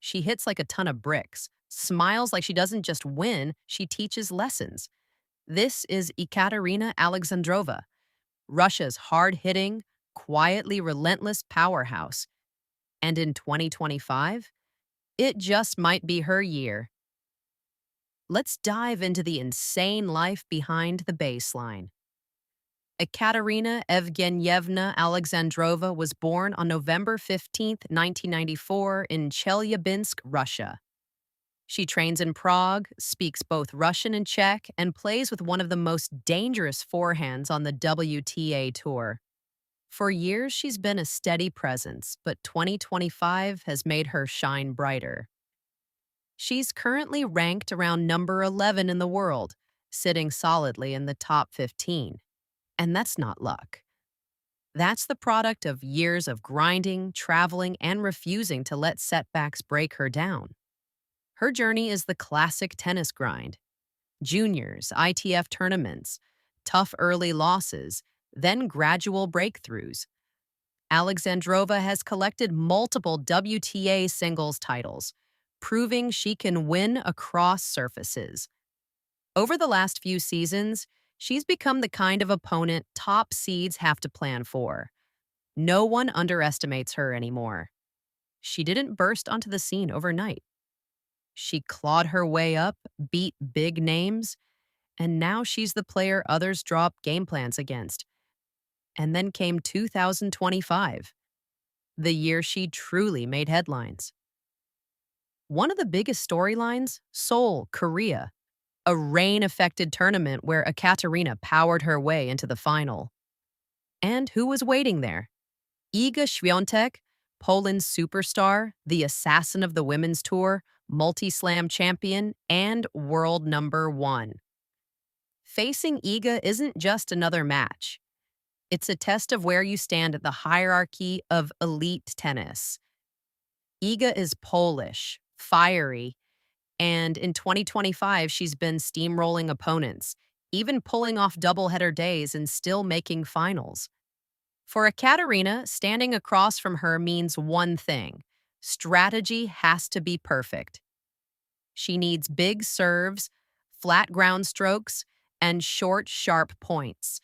She hits like a ton of bricks, smiles like she doesn't just win, she teaches lessons. This is Ekaterina Alexandrova, Russia's hard-hitting, quietly relentless powerhouse. And in 2025, it just might be her year. Let's dive into the insane life behind the baseline. Ekaterina Evgenyevna Alexandrova was born on November 15th, 1994, in Chelyabinsk, Russia. She trains in Prague, speaks both Russian and Czech, and plays with one of the most dangerous forehands on the WTA Tour. For years, she's been a steady presence, but 2025 has made her shine brighter. She's currently ranked around number 11 in the world, sitting solidly in the top 15. And that's not luck. That's the product of years of grinding, traveling, and refusing to let setbacks break her down. Her journey is the classic tennis grind: juniors, ITF tournaments, tough early losses, then gradual breakthroughs. Alexandrova has collected multiple WTA singles titles, proving she can win across surfaces. Over the last few seasons, she's become the kind of opponent top seeds have to plan for. No one underestimates her anymore. She didn't burst onto the scene overnight. She clawed her way up, beat big names, and now she's the player others drop game plans against. And then came 2025, the year she truly made headlines. One of the biggest storylines, Seoul, Korea, a rain-affected tournament where Ekaterina powered her way into the final. And who was waiting there? Iga Świątek, Poland's superstar, the assassin of the women's tour, multi-slam champion, and world number 1. Facing Iga isn't just another match. It's a test of where you stand at the hierarchy of elite tennis. Iga is Polish, fiery, and in 2025, she's been steamrolling opponents, even pulling off doubleheader days and still making finals. For Ekaterina, standing across from her means one thing: strategy has to be perfect. She needs big serves, flat ground strokes, and short, sharp points.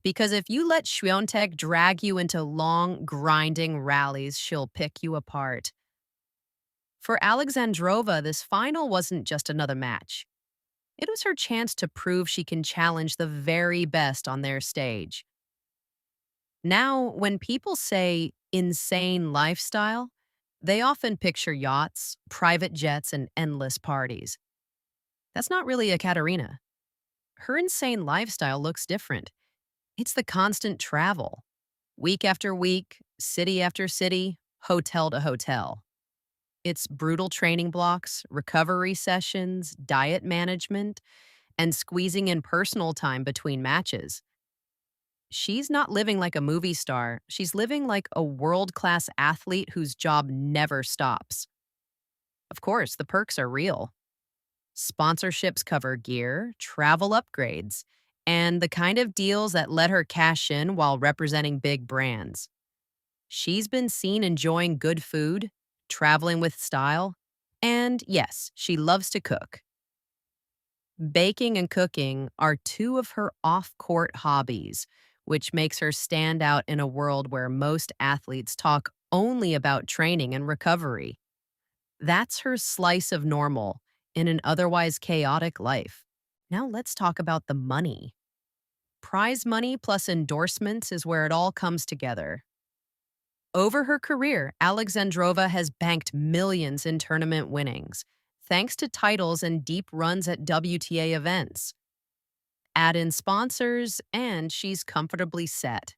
Because if you let Świątek drag you into long, grinding rallies, she'll pick you apart. For Alexandrova, this final wasn't just another match. It was her chance to prove she can challenge the very best on their stage. Now, when people say insane lifestyle, they often picture yachts, private jets, and endless parties. That's not really Ekaterina. Her insane lifestyle looks different. It's the constant travel. Week after week, city after city, hotel to hotel. It's brutal training blocks, recovery sessions, diet management, and squeezing in personal time between matches. She's not living like a movie star. She's living like a world-class athlete whose job never stops. Of course, the perks are real. Sponsorships cover gear, travel upgrades, and the kind of deals that let her cash in while representing big brands. She's been seen enjoying good food, traveling with style, and yes, she loves to cook. Baking and cooking are two of her off-court hobbies, which makes her stand out in a world where most athletes talk only about training and recovery. That's her slice of normal in an otherwise chaotic life. Now let's talk about the money. Prize money plus endorsements is where it all comes together. Over her career, Alexandrova has banked millions in tournament winnings, thanks to titles and deep runs at WTA events. Add in sponsors, and she's comfortably set.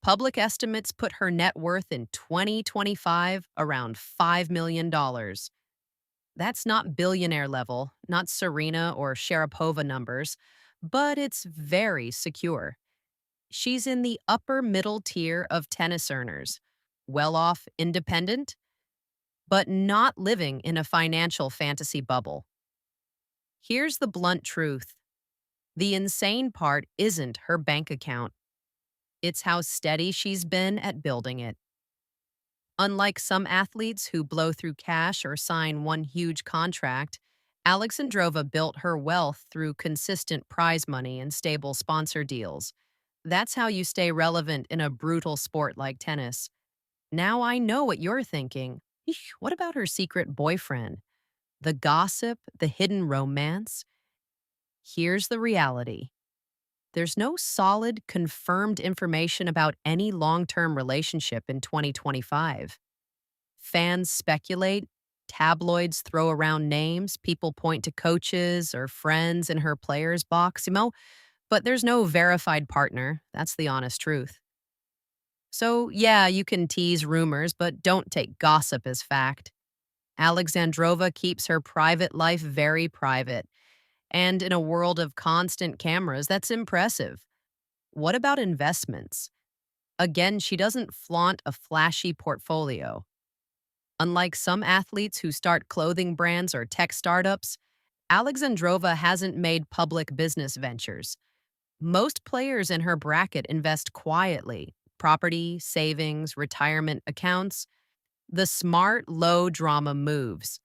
Public estimates put her net worth in 2025 around $5 million. That's not billionaire level, not Serena or Sharapova numbers, but it's very secure. She's in the upper middle tier of tennis earners, well-off, independent, but not living in a financial fantasy bubble. Here's the blunt truth. The insane part isn't her bank account. It's how steady she's been at building it. Unlike some athletes who blow through cash or sign one huge contract, Alexandrova built her wealth through consistent prize money and stable sponsor deals. That's how you stay relevant in a brutal sport like tennis. Now I know what you're thinking. Eesh, what about her secret boyfriend? The gossip, the hidden romance? Here's the reality. There's no solid, confirmed information about any long term relationship in 2025. Fans speculate, tabloids throw around names, people point to coaches or friends in her players box, but there's no verified partner. That's the honest truth. So, yeah, you can tease rumors, but don't take gossip as fact. Alexandrova keeps her private life very private. And in a world of constant cameras, that's impressive. What about investments? Again, she doesn't flaunt a flashy portfolio. Unlike some athletes who start clothing brands or tech startups, Alexandrova hasn't made public business ventures. Most players in her bracket invest quietly property, savings, retirement accounts, the smart, low drama moves.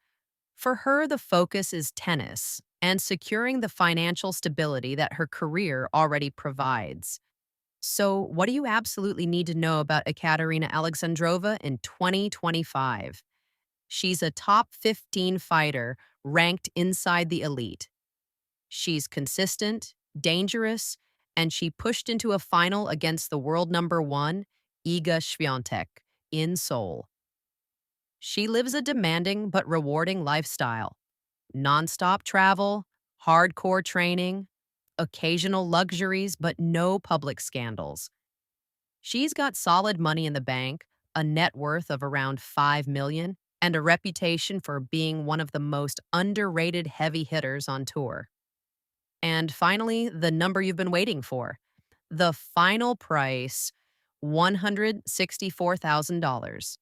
For her, the focus is tennis and securing the financial stability that her career already provides. So, what do you absolutely need to know about Ekaterina Alexandrova in 2025? She's a top 15 fighter ranked inside the elite. She's consistent, dangerous, and she pushed into a final against the world number one, Iga Świątek, in Seoul. She lives a demanding but rewarding lifestyle. Nonstop travel, hardcore training, occasional luxuries, but no public scandals. She's got solid money in the bank, a net worth of around 5 million, and a reputation for being one of the most underrated heavy hitters on tour. And finally, the number you've been waiting for. The final price, $164,000.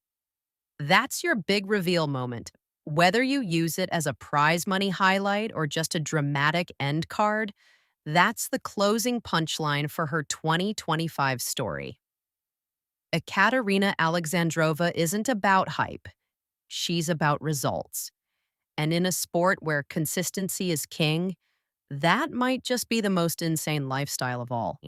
That's your big reveal moment. Whether you use it as a prize money highlight or just a dramatic end card, that's the closing punchline for her 2025 story. Ekaterina Alexandrova isn't about hype. She's about results. And in a sport where consistency is king, that might just be the most insane lifestyle of all.